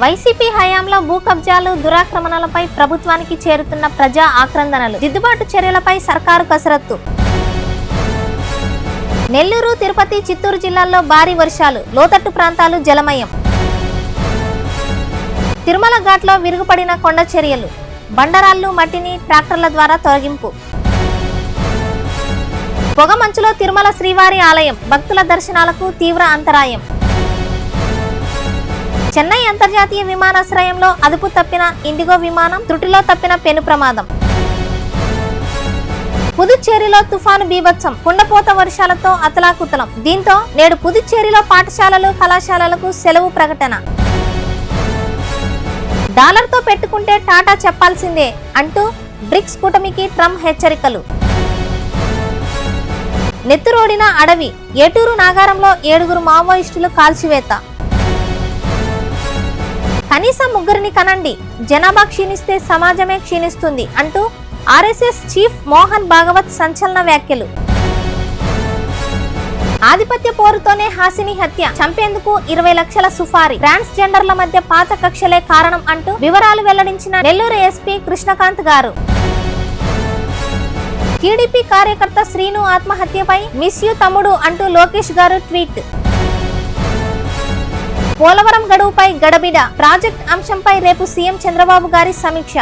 YCP హయాంలో భూ కబ్జాలు దురాక్రమణలపై ప్రభుత్వానికి చేరుతున్న ప్రజా ఆక్రందనలు, దిద్దుబాటు చర్యలపై సర్కారు కసరత్తు. నెల్లూరు, తిరుపతి, చిత్తూరు జిల్లాల్లో భారీ వర్షాలు, లోతట్టు ప్రాంతాలు జలమయం. తిరుమల ఘాట్లో విరుగుపడిన కొండ చర్యలు, బండరాళ్లు మట్టిని ట్రాక్టర్ల ద్వారా తొలగింపు. పొగమంచులో తిరుమల శ్రీవారి ఆలయం, భక్తుల దర్శనాలకు తీవ్ర అంతరాయం. చెన్నై అంతర్జాతీయ విమానాశ్రయంలో అదుపు తప్పిన ఇండిగో విమానం, త్రుటిలో తప్పిన పెను ప్రమాదం. పుదుచ్చేరిలో తుఫాను బీభత్సం, కుండపోత వర్షాలతో అతలాకుతలం. దీంతో నేడు పుదుచ్చేరిలో పాఠశాలలు, కళాశాలలకు సెలవు ప్రకటన. డాలర్తో పెట్టుకుంటే టాటా చెప్పాల్సిందే అంటూ బ్రిక్స్ కూటమికి ట్రంప్ హెచ్చరికలు. నెత్తురోడిన అడవి, ఏటూరు నాగారంలో 7 మావోయిస్టులు కాల్చివేత. కనీసం 3 కనండి, జనాభా క్షీణిస్తే సమాజమే క్షీణిస్తుంది అంటూ ఆర్ఎస్ఎస్ చీఫ్ మోహన్ భాగవత్ సంచలన వ్యాఖ్యలు. ఆధిపత్య పోరుతోనే హాసిని హత్య, చంపేందుకు 20 లక్షల సుఫారీ. ట్రాన్స్జెండర్ల మధ్య పాత కక్షలే కారణం అంటూ వివరాలు వెల్లడించిన నెల్లూరు ఎస్పీ కృష్ణకాంత్ గారు. టీడీపీ కార్యకర్త శ్రీను ఆత్మహత్యపై మిస్ యూ తమ్ముడు అంటూ లోకేష్ గారు ట్వీట్. పోలవరం గడువుపై గడబిడ, ప్రాజెక్ట్ అంశంపై రేపు సీఎం చంద్రబాబు గారి సమీక్ష.